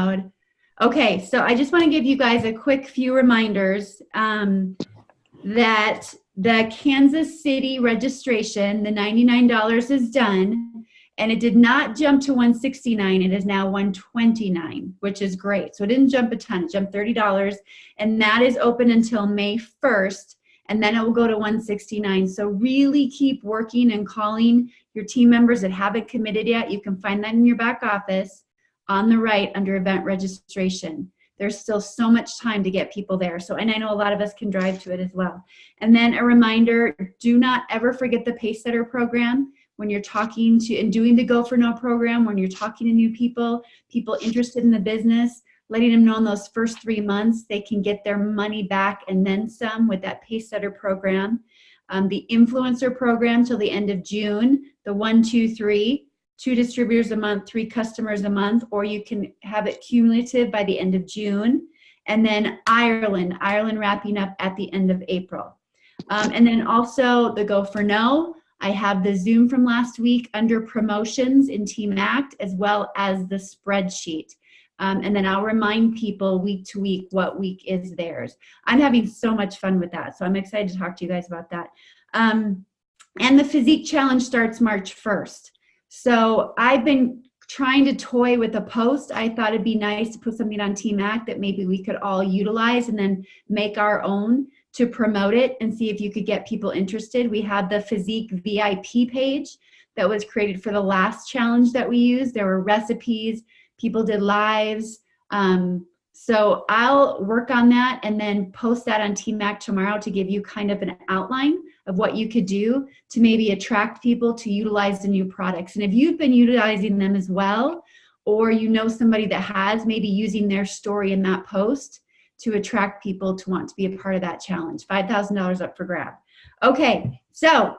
mode. Okay, so I just want to give you guys a quick few reminders that the Kansas City registration, the $99 is done, and it did not jump to $169. It is now $129, which is great. So it didn't jump a ton. It jumped $30, and that is open until May 1st, and then it will go to $169. So really keep working and calling your team members that haven't committed yet. You can find that in your back office on the right under event registration. There's still so much time to get people there. So, and I know a lot of us can drive to it as well. And then a reminder, do not ever forget the Pacesetter program when you're talking to and doing the Go for No program, when you're talking to new people interested in the business, letting them know in those first 3 months they can get their money back and then some with that Pacesetter program. The influencer program till the end of June, the 1, 2, 3, 2 distributors a month, 3 customers a month, or you can have it cumulative by the end of June. And then Ireland wrapping up at the end of April. And then also the Go for No. I have the Zoom from last week under promotions in Team Act, as well as the spreadsheet. And then I'll remind people week to week what week is theirs. I'm having so much fun with that. So I'm excited to talk to you guys about that. And the Physique Challenge starts March 1st. So I've been trying to toy with a post. I thought it'd be nice to put something on Team Act that maybe we could all utilize and then make our own to promote it and see if you could get people interested. We had the Physique VIP page that was created for the last challenge that we used. There were recipes, people did lives. So I'll work on that and then post that on Team Act tomorrow to give you kind of an outline of what you could do to maybe attract people to utilize the new products. And if you've been utilizing them as well, or you know somebody that has, maybe using their story in that post to attract people to want to be a part of that challenge. $5,000 up for grab. Okay, so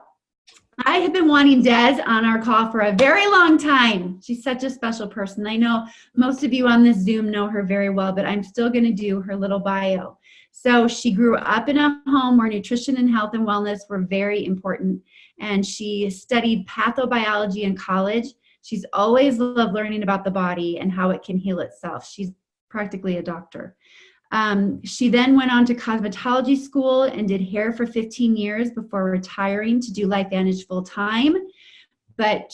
I have been wanting Des on our call for a very long time. She's such a special person. I know most of you on this Zoom know her very well, but I'm still going to do her little bio. So she grew up in a home where nutrition and health and wellness were very important, and she studied pathobiology in college. She's always loved learning about the body and how it can heal itself. She's practically a doctor. She then went on to cosmetology school and did hair for 15 years before retiring to do Lifevantage full time. But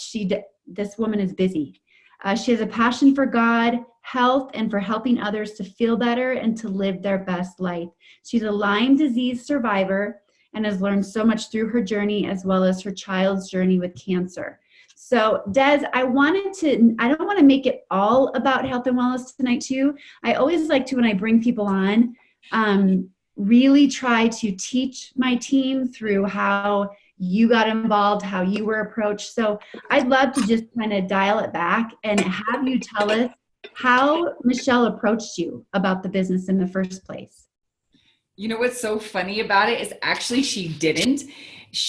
this woman is busy. She has a passion for God, health, and for helping others to feel better and to live their best life. She's a Lyme disease survivor and has learned so much through her journey as well as her child's journey with cancer. So Des, I don't want to make it all about health and wellness tonight too. I always like to, when I bring people on, really try to teach my team through how you got involved, how you were approached. So I'd love to just kind of dial it back and have you tell us how Michelle approached you about the business in the first place. You know what's so funny about it is actually she didn't.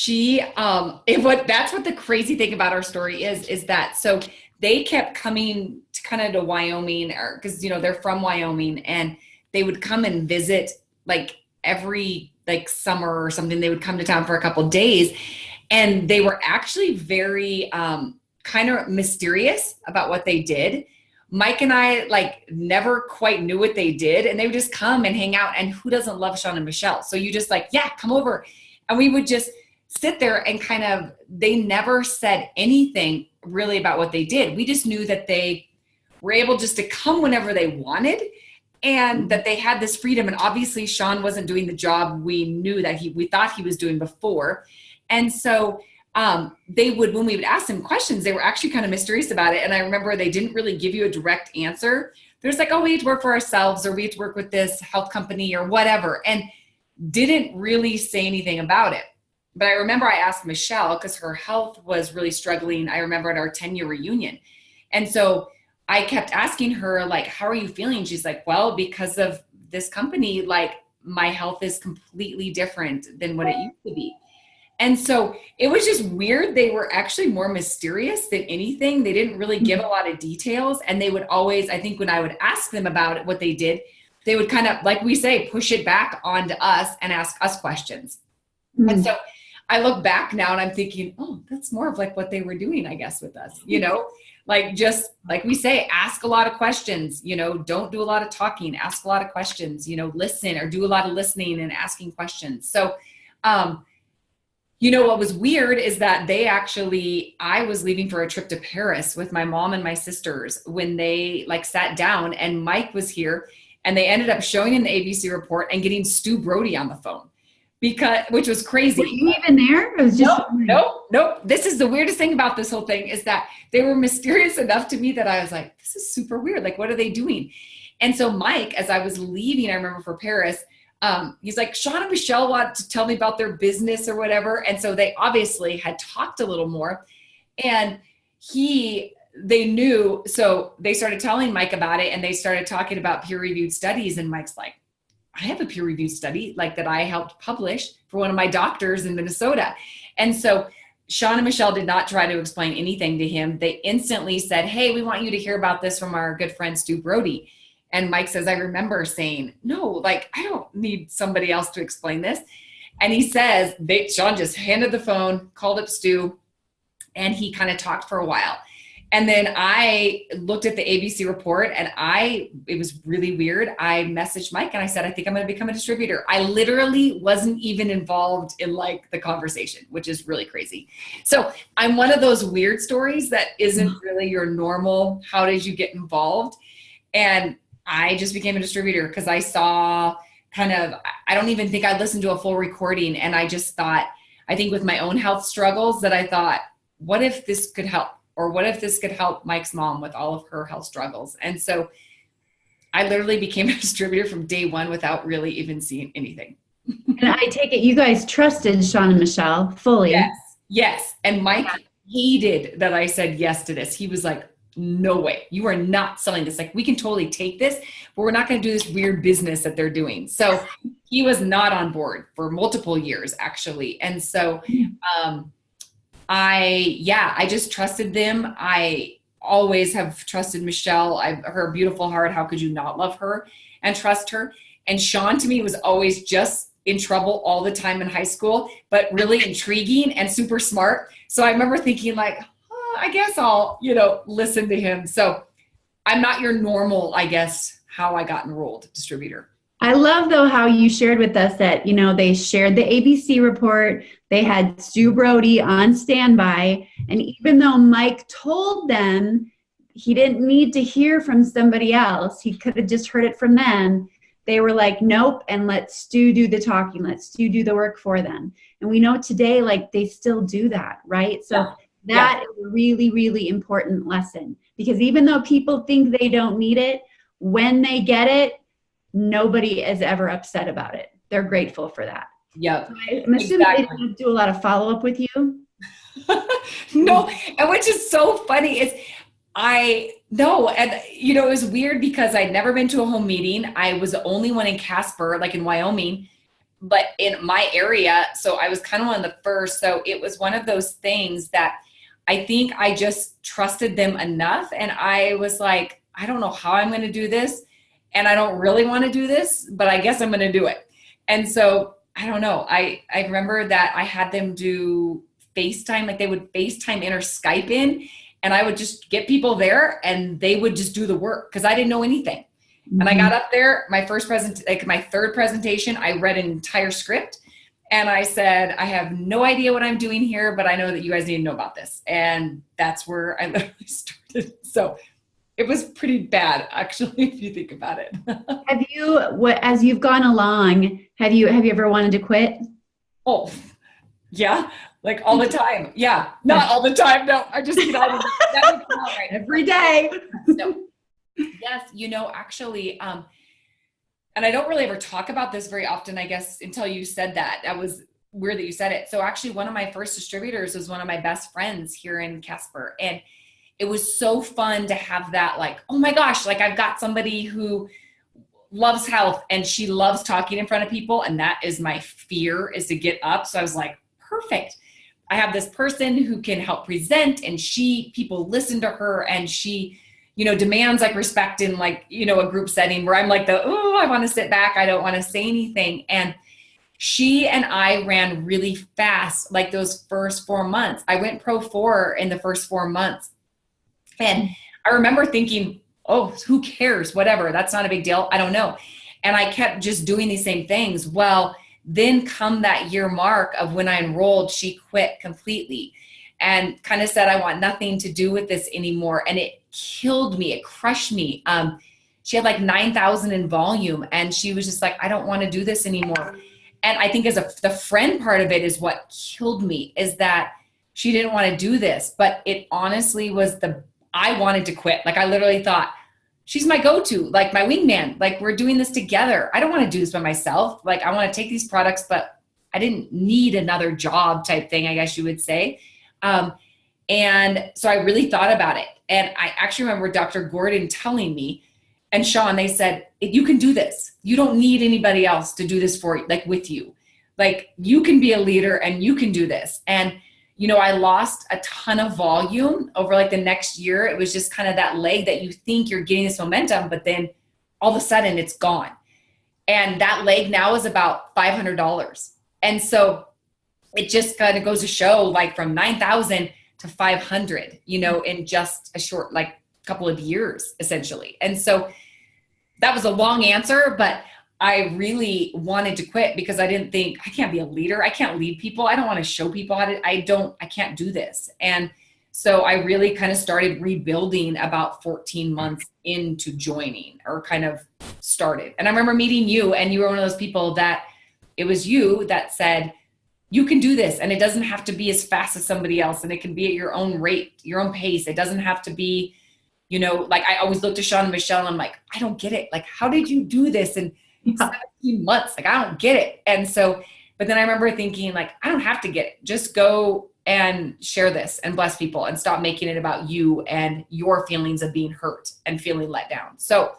That's what the crazy thing about our story is that, so they kept coming to kind of to Wyoming, or because, they're from Wyoming, and they would come and visit like every summer or something. They would come to town for a couple of days, and they were actually very kind of mysterious about what they did. Mike and I never quite knew what they did, and they would just come and hang out. And who doesn't love Sean and Michelle? So you just yeah, come over. And we would just sit there and they never said anything really about what they did. We just knew that they were able just to come whenever they wanted, and that they had this freedom. And obviously Sean wasn't doing the job we thought he was doing before. And so when we would ask them questions, they were actually kind of mysterious about it. And I remember they didn't really give you a direct answer. There's we had to work for ourselves, or we had to work with this health company or whatever, and didn't really say anything about it. But I remember I asked Michelle, because her health was really struggling. I remember at our 10-year reunion. And so I kept asking her, how are you feeling? She's like, well, because of this company, my health is completely different than what it used to be. And so it was just weird. They were actually more mysterious than anything. They didn't really give a lot of details. And they would always, I think when I would ask them about what they did, they would kind of, like we say, push it back onto us and ask us questions. Mm-hmm. And so I look back now and I'm thinking, oh, that's more of what they were doing, I guess, with us, Like, just like we say, ask a lot of questions, don't do a lot of talking, ask a lot of questions, listen, or do a lot of listening and asking questions. So, what was weird is that I was leaving for a trip to Paris with my mom and my sisters when they sat down, and Mike was here, and they ended up showing him the ABC report and getting Stu Brody on the phone, which was crazy. Were you even there? It was just nope. This is the weirdest thing about this whole thing, is that they were mysterious enough to me that I was like, this is super weird. Like, what are they doing? And so Mike, as I was leaving, I remember, for Paris, he's like, Sean and Michelle want to tell me about their business or whatever. And so they obviously had talked a little more, and they knew. So they started telling Mike about it, and they started talking about peer-reviewed studies. And Mike's like, I have a peer-reviewed study that I helped publish for one of my doctors in Minnesota. And so Sean and Michelle did not try to explain anything to him. They instantly said, hey, we want you to hear about this from our good friend Stu Brody. And Mike says, I remember saying, no, I don't need somebody else to explain this. And he says, Sean just handed the phone, called up Stu, and he kind of talked for a while. And then I looked at the ABC report, and it was really weird. I messaged Mike and I said, I think I'm going to become a distributor. I literally wasn't even involved in the conversation, which is really crazy. So I'm one of those weird stories that isn't really your normal, how did you get involved? And I just became a distributor because I saw I don't even think I listened to a full recording. And I just thought, I think with my own health struggles, that I thought, what if this could help? Or what if this could help Mike's mom with all of her health struggles? And so I literally became a distributor from day one without really even seeing anything. And I take it you guys trusted Sean and Michelle fully. Yes. And Mike hated that I said yes to this. He was like, no way, you are not selling this. We can totally take this, but we're not going to do this weird business that they're doing. So he was not on board for multiple years, actually. And so, I just trusted them. I always have trusted Michelle. Her beautiful heart. How could you not love her and trust her? And Sean, to me, was always just in trouble all the time in high school, but really intriguing and super smart. So I remember thinking I guess I'll, listen to him. So I'm not your normal, I guess, how I got enrolled distributor. I love, though, how you shared with us that, they shared the ABC report. They had Stu Brody on standby. And even though Mike told them he didn't need to hear from somebody else, he could have just heard it from them, they were like, nope, and let Stu do the talking. Let Stu do the work for them. And we know today, they still do that, right? So that is a really, really important lesson. Because even though people think they don't need it, when they get it, nobody is ever upset about it. They're grateful for that. Yep. So I'm assuming they don't do a lot of follow-up with you. No, and which is so funny is it was weird because I'd never been to a home meeting. I was the only one in Casper, in Wyoming, but in my area. So I was kind of one of the first. So it was one of those things that I think I just trusted them enough. And I was like, I don't know how I'm going to do this. And I don't really want to do this, but I guess I'm going to do it. And so I don't know. I remember that I had them do FaceTime, they would FaceTime in or Skype in, and I would just get people there and they would just do the work because I didn't know anything. Mm-hmm. And I got up there, my third presentation, I read an entire script and I said, I have no idea what I'm doing here, but I know that you guys need to know about this. And that's where I literally started. So it was pretty bad, actually, if you think about it. As you've gone along, have you ever wanted to quit? Oh, yeah, all the time. Yeah, not all the time. No, I just right. Every day. No. Yes, actually, and I don't really ever talk about this very often, I guess, until you said that. That was weird that you said it. So actually, one of my first distributors was one of my best friends here in Casper, and it was so fun to have that, oh my gosh, I've got somebody who loves health and she loves talking in front of people. And that is my fear, is to get up. So I was like, perfect. I have this person who can help present, and people listen to her, and she, demands respect in a group setting where I'm I want to sit back. I don't want to say anything. And she and I ran really fast, those first 4 months. I went Pro 4 in the first 4 months. And I remember thinking, oh, who cares? Whatever. That's not a big deal. I don't know. And I kept just doing these same things. Well, then come that year mark of when I enrolled, she quit completely and kind of said, I want nothing to do with this anymore. And it killed me. It crushed me. She had like 9,000 in volume, and she was just like, I don't want to do this anymore. And I think the friend part of it is what killed me, is that she didn't want to do this, but it honestly was I wanted to quit. Like I literally thought, she's my go-to, like my wingman, like we're doing this together. I don't want to do this by myself. Like I want to take these products, but I didn't need another job type thing, I guess you would say. And so I really thought about it. And I actually remember Dr. Gordon telling me, and Sean, they said, you can do this. You don't need anybody else to do this for you, like with you. Like you can be a leader and you can do this. And, you know, I lost a ton of volume over like the next year. It was just kind of that leg that you think you're getting this momentum, but then all of a sudden it's gone. And that leg now is about $500. And so it just kind of goes to show, like from 9,000 to 500, you know, in just a short, like couple of years essentially. And so that was a long answer, but I really wanted to quit because I didn't think, I can't be a leader. I can't lead people. I don't want to show people how to, I can't do this. And so I really kind of started rebuilding about 14 months into joining, or kind of started. And I remember meeting you, and you were one of those people that it was you that said, you can do this. And it doesn't have to be as fast as somebody else. And it can be at your own rate, your own pace. It doesn't have to be, you know, like I always look to Sean and Michelle and I'm like, I don't get it. Like, how did you do this in 17 months? Like, I don't get it. And so, but then I remember thinking like, I don't have to get it. Just go and share this and bless people and stop making it about you and your feelings of being hurt and feeling let down. So,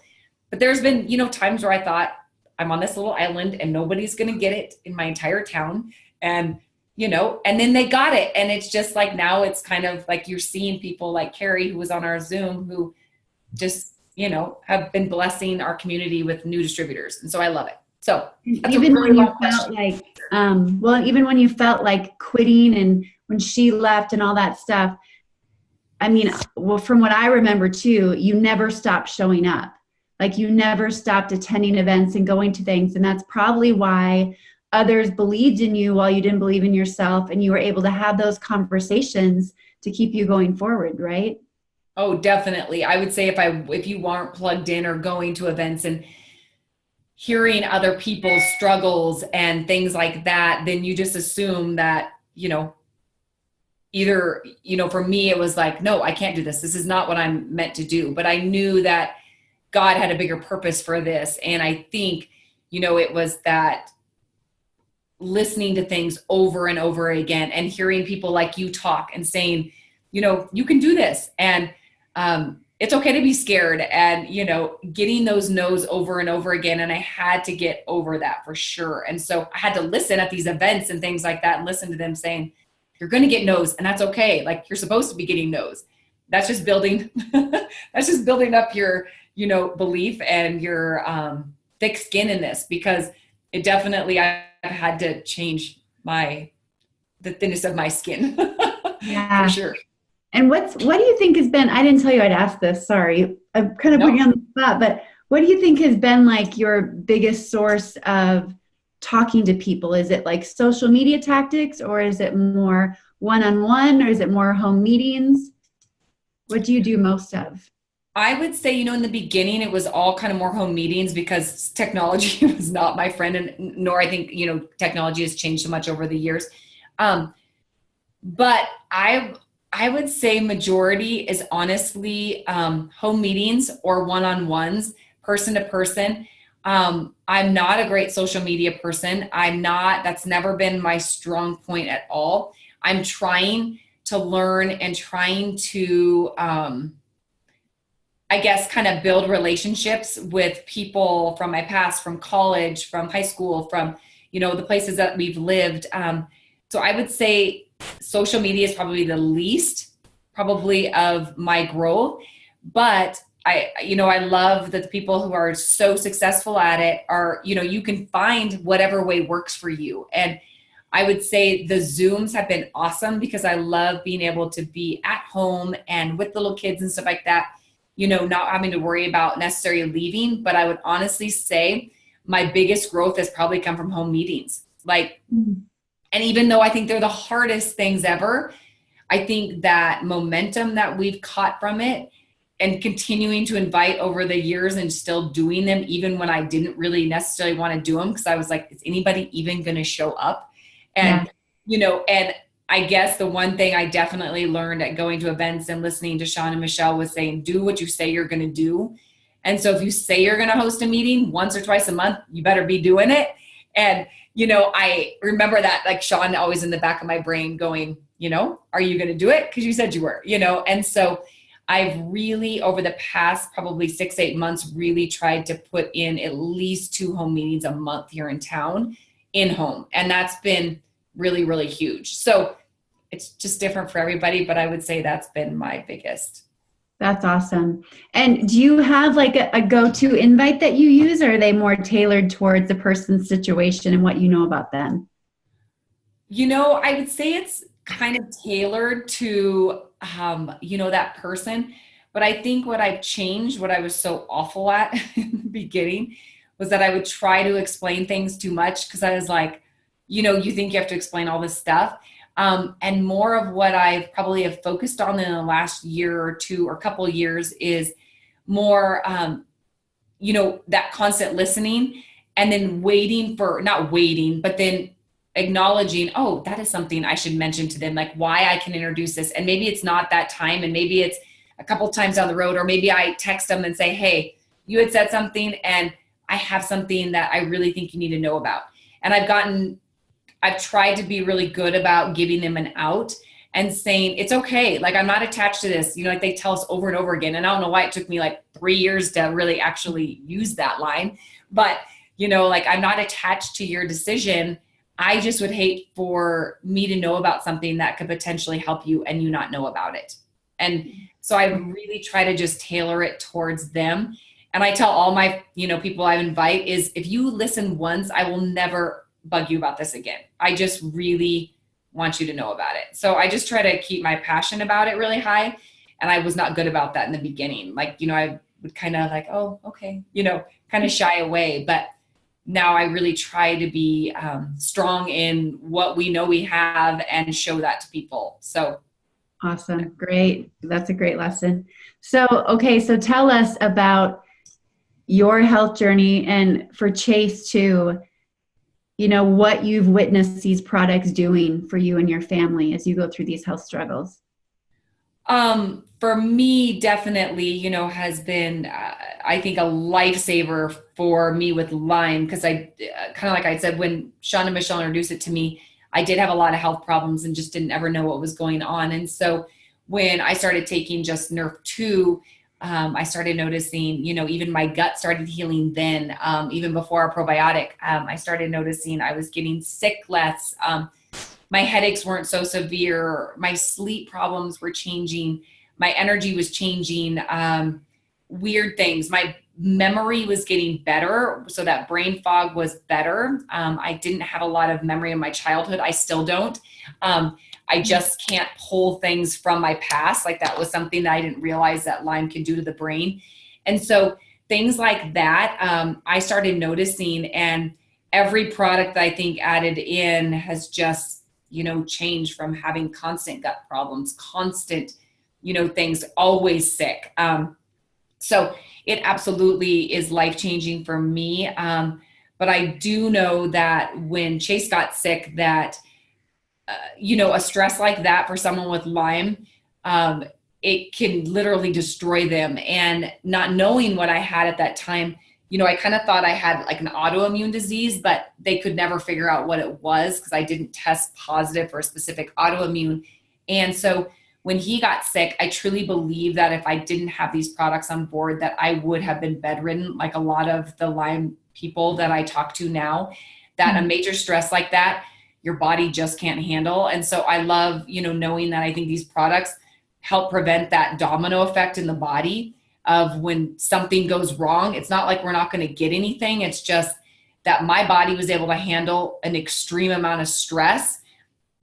but there's been, you know, times where I thought I'm on this little island and nobody's going to get it in my entire town. And, you know, and then they got it. And it's just like, now it's kind of like you're seeing people like Carrie, who was on our Zoom, who just, you know, have been blessing our community with new distributors. And so I love it. So even when you felt like, even when you felt like quitting and when she left and all that stuff, I mean, well, from what I remember too, you never stopped showing up. Like you never stopped attending events and going to things. And that's probably why others believed in you while you didn't believe in yourself. And you were able to have those conversations to keep you going forward, right? Oh, definitely. I would say if you weren't plugged in or going to events and hearing other people's struggles and things like that, then you just assume that, you know, either, you know, for me, it was like, no, I can't do this. This is not what I'm meant to do. But I knew that God had a bigger purpose for this. And I think, you know, it was that listening to things over and over again and hearing people like you talk and saying, you know, you can do this. And it's okay to be scared, and, you know, getting those no's over and over again. And I had to get over that for sure. And so I had to listen at these events and things like that and listen to them saying, you're going to get no's, and that's okay. Like, you're supposed to be getting no's. That's just building, that's just building up your, you know, belief and your thick skin in this, because it definitely, I've had to change the thinness of my skin. Yeah. For sure. And what do you think has been, I didn't tell you I'd ask this, sorry. I'm kind of putting you on the spot, but what do you think has been like your biggest source of talking to people? Is it like social media tactics, or is it more one-on-one, or is it more home meetings? What do you do most of? I would say, you know, in the beginning, it was all kind of more home meetings because technology was not my friend, and nor I think, you know, technology has changed so much over the years. But I would say majority is honestly home meetings or one-on-ones, person to person. I'm not a great social media person. That's never been my strong point at all. I'm trying to learn and trying to, I guess, kind of build relationships with people from my past, from college, from high school, from, you know, the places that we've lived. So I would say social media is probably the least of my growth, but I love that the people who are so successful at it are, you know, you can find whatever way works for you. And I would say the Zooms have been awesome because I love being able to be at home and with little kids and stuff like that, not having to worry about necessarily leaving. But I would honestly say my biggest growth has probably come from home meetings. And even though I think they're the hardest things ever, I think that momentum that we've caught from it and continuing to invite over the years and still doing them, even when I didn't really necessarily want to do them, because I was like, is anybody even going to show up? And, and I guess the one thing I definitely learned at going to events and listening to Sean and Michelle was saying, do what you say you're going to do. And so if you say you're going to host a meeting once or twice a month, you better be doing it. And, I remember that, like, Sean always in the back of my brain going, are you going to do it? Because you said you were, and so I've really, over the past probably 6-8 months, really tried to put in at least 2 home meetings a month here in town in home. And that's been really, really huge. So it's just different for everybody, but I would say that's been my biggest. That's awesome. And do you have like a go-to invite that you use, or are they more tailored towards the person's situation and what you know about them? I would say it's kind of tailored to, that person. But I think what I've changed, what I was so awful at in the beginning, was that I would try to explain things too much because I was like, you think you have to explain all this stuff. And more of what I probably have focused on in the last year or two or couple of years is more, that constant listening and then not waiting, but then acknowledging, oh, that is something I should mention to them, like why I can introduce this. And maybe it's not that time. And maybe it's a couple times down the road, or maybe I text them and say, hey, you had said something and I have something that I really think you need to know about. And I've tried to be really good about giving them an out and saying, it's okay. Like, I'm not attached to this, like they tell us over and over again. And I don't know why it took me like 3 years to really actually use that line, but like, I'm not attached to your decision. I just would hate for me to know about something that could potentially help you and you not know about it. And so I really try to just tailor it towards them. And I tell all my, people I invite is, if you listen once, I will never bug you about this again. I just really want you to know about it. So I just try to keep my passion about it really high. And I was not good about that in the beginning. Like, I would kind of like, oh, okay, kind of shy away. But now I really try to be strong in what we know we have and show that to people. So awesome. Great. That's a great lesson. So, okay. So tell us about your health journey, and for Chase too, what you've witnessed these products doing for you and your family as you go through these health struggles. For me, definitely, has been, I think, a lifesaver for me with Lyme. Cause I kind of, like I said, when Sean and Michelle introduced it to me, I did have a lot of health problems and just didn't ever know what was going on. And so when I started taking just Nerf 2, I started noticing, even my gut started healing then, even before a probiotic. I started noticing I was getting sick less. My headaches weren't so severe. My sleep problems were changing. My energy was changing. Weird things. My memory was getting better. So that brain fog was better. I didn't have a lot of memory in my childhood. I still don't. I just can't pull things from my past. Like, that was something that I didn't realize that Lyme can do to the brain. And so things like that, I started noticing, and every product that I think added in has just, changed from having constant gut problems, constant, things, always sick. So it absolutely is life-changing for me. But I do know that when Chase got sick, that a stress like that for someone with Lyme, it can literally destroy them. And not knowing what I had at that time, I kind of thought I had like an autoimmune disease, but they could never figure out what it was because I didn't test positive for a specific autoimmune. And so when he got sick, I truly believe that if I didn't have these products on board, that I would have been bedridden, like a lot of the Lyme people that I talk to now, that a major stress like that, your body just can't handle. And so I love, knowing that I think these products help prevent that domino effect in the body of when something goes wrong. It's not like we're not going to get anything. It's just that my body was able to handle an extreme amount of stress.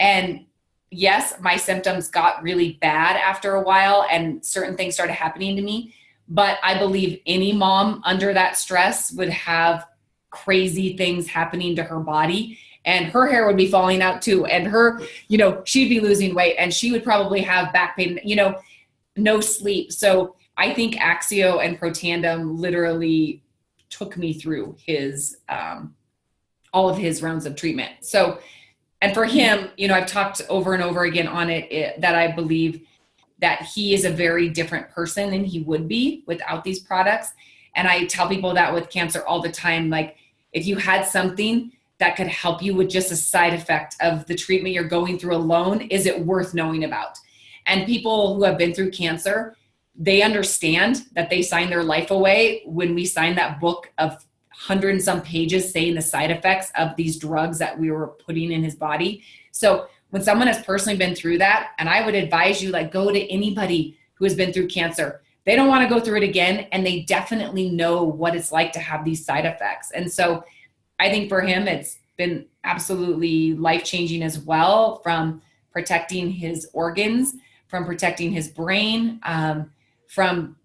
And yes, my symptoms got really bad after a while and certain things started happening to me. But I believe any mom under that stress would have crazy things happening to her body, and her hair would be falling out too. And her, she'd be losing weight, and she would probably have back pain, no sleep. So I think Axio and Protandim literally took me through his, all of his rounds of treatment. So, and for him, I've talked over and over again on it that I believe that he is a very different person than he would be without these products. And I tell people that with cancer all the time, like if you had something that could help you with just a side effect of the treatment you're going through alone, is it worth knowing about? And people who have been through cancer, they understand that they sign their life away when we signed that book of 100 and some pages saying the side effects of these drugs that we were putting in his body. So when someone has personally been through that, and I would advise you, like, go to anybody who has been through cancer. They don't want to go through it again, and they definitely know what it's like to have these side effects. And so I think for him, it's been absolutely life-changing as well, from protecting his organs, from protecting his brain, from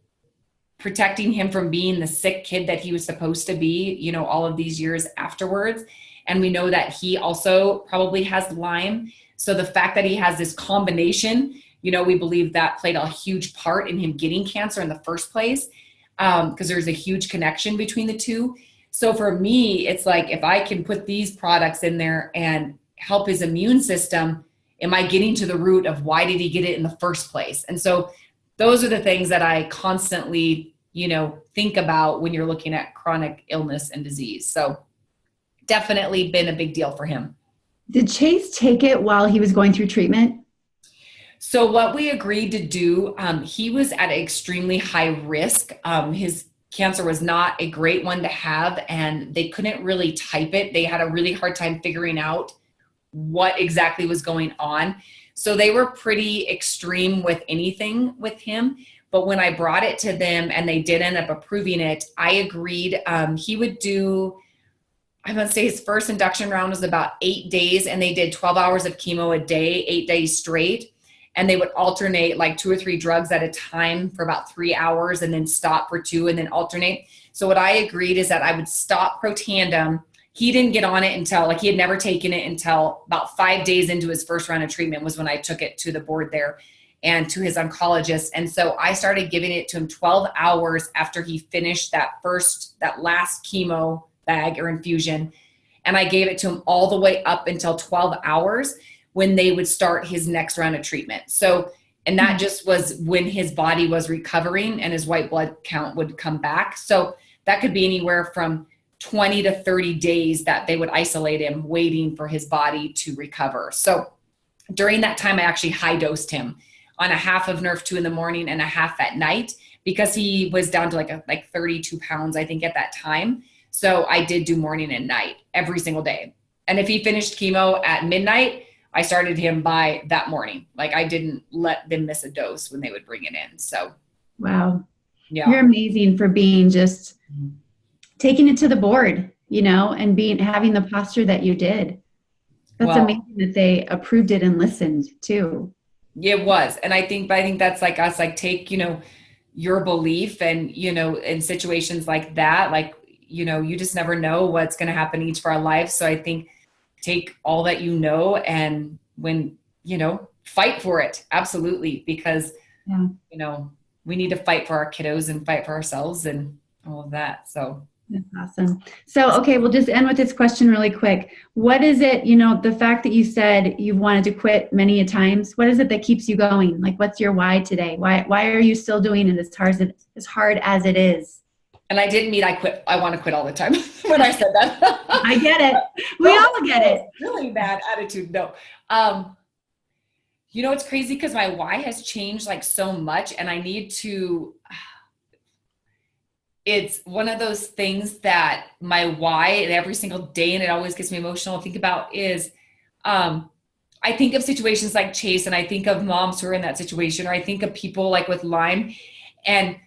protecting him from being the sick kid that he was supposed to be, all of these years afterwards. And we know that he also probably has Lyme. So the fact that he has this combination, we believe that played a huge part in him getting cancer in the first place, because there's a huge connection between the two. So for me, it's like, if I can put these products in there and help his immune system, am I getting to the root of why did he get it in the first place? And so those are the things that I constantly, think about when you're looking at chronic illness and disease. So definitely been a big deal for him. Did Chase take it while he was going through treatment? So what we agreed to do, he was at an extremely high risk. His cancer was not a great one to have, and they couldn't really type it. They had a really hard time figuring out what exactly was going on. So they were pretty extreme with anything with him. But when I brought it to them and they did end up approving it, I agreed he would do, I'm going to say his first induction round was about 8 days, and they did 12 hours of chemo a day, 8 days straight. And they would alternate like 2 or 3 drugs at a time for about 3 hours, and then stop for 2 and then alternate. So what I agreed is that I would stop Protandim. He didn't get on it until, he had never taken it until about 5 days into his first round of treatment was when I took it to the board there and to his oncologist. And so I started giving it to him 12 hours after he finished that last chemo bag or infusion. And I gave it to him all the way up until 12 hours when they would start his next round of treatment. So, and that just was when his body was recovering and his white blood count would come back. So that could be anywhere from 20 to 30 days that they would isolate him, waiting for his body to recover. So during that time, I actually high dosed him on a half of Nerf 2 in the morning and a half at night, because he was down to like 32 pounds, I think, at that time. So I did do morning and night every single day. And if he finished chemo at midnight, I started him by that morning. Like, I didn't let them miss a dose when they would bring it in. So. Wow. Yeah. You're amazing for being just taking it to the board, and having the posture that you did. That's amazing that they approved it and listened too. It was. And I think that's like us, like, take, your belief and, in situations like that, you just never know what's going to happen each of our lives. So I think take all that, and when, fight for it. Absolutely. Because, we need to fight for our kiddos and fight for ourselves and all of that. So. That's awesome. So, okay, we'll just end with this question really quick. What is it, the fact that you said you've wanted to quit many a times, what is it that keeps you going? Like, what's your why today? Why are you still doing it as hard as it is? And I didn't mean I want to quit all the time when I said that. I get it. We all get it. Really bad attitude. No. It's crazy because my why has changed so much, and I need to, it's one of those things that my why, and every single day, and it always gets me emotional to think about, is I think of situations like Chase, and I think of moms who are in that situation, or I think of people like with Lyme, and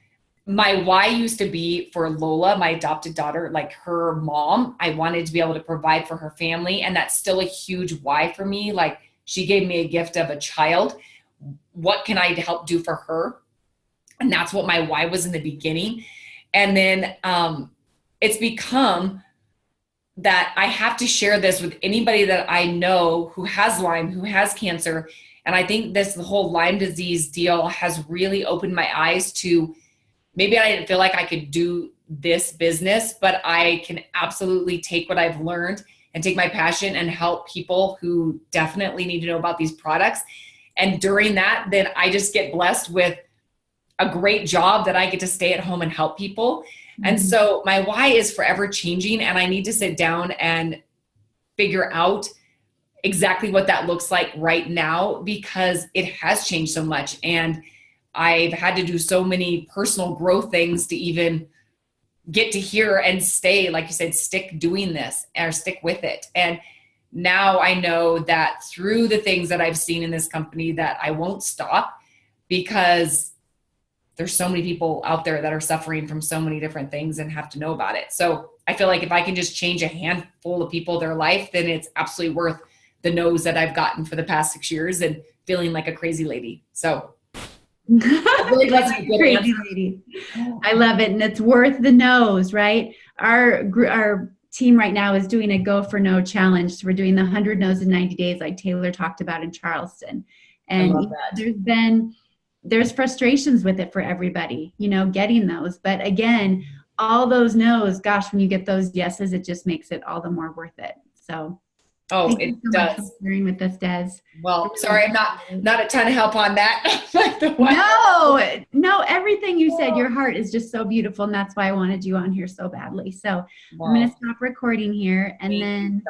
my why used to be for Lola, my adopted daughter, like her mom. I wanted to be able to provide for her family. And that's still a huge why for me. Like, she gave me a gift of a child. What can I help do for her? And that's what my why was in the beginning. And then it's become that I have to share this with anybody that I know who has Lyme, who has cancer. And I think the whole Lyme disease deal has really opened my eyes to, maybe I didn't feel like I could do this business, but I can absolutely take what I've learned and take my passion and help people who definitely need to know about these products. And during that, then I just get blessed with a great job that I get to stay at home and help people. Mm-hmm. And so my why is forever changing, and I need to sit down and figure out exactly what that looks like right now, because it has changed so much. And I've had to do so many personal growth things to even get to here and stay, like you said, stick doing this or stick with it. And now I know that through the things that I've seen in this company that I won't stop, because there's so many people out there that are suffering from so many different things and have to know about it. So I feel like if I can just change a handful of people, their life, then it's absolutely worth the no's that I've gotten for the past 6 years and feeling like a crazy lady. So really like a crazy lady. I love it. And it's worth the no's, right? Our team right now is doing a Go for No challenge. So we're doing the 100 no's in 90 days, like Taylor talked about in Charleston. And there's frustrations with it for everybody, getting those. But again, all those no's, gosh, when you get those yeses, it just makes it all the more worth it. So thank you so much for sharing with us, Des. Well, sorry, I'm not a ton of help on that. No, everything you said, your heart is just so beautiful, and that's why I wanted you on here so badly. So I'm going to stop recording here, and then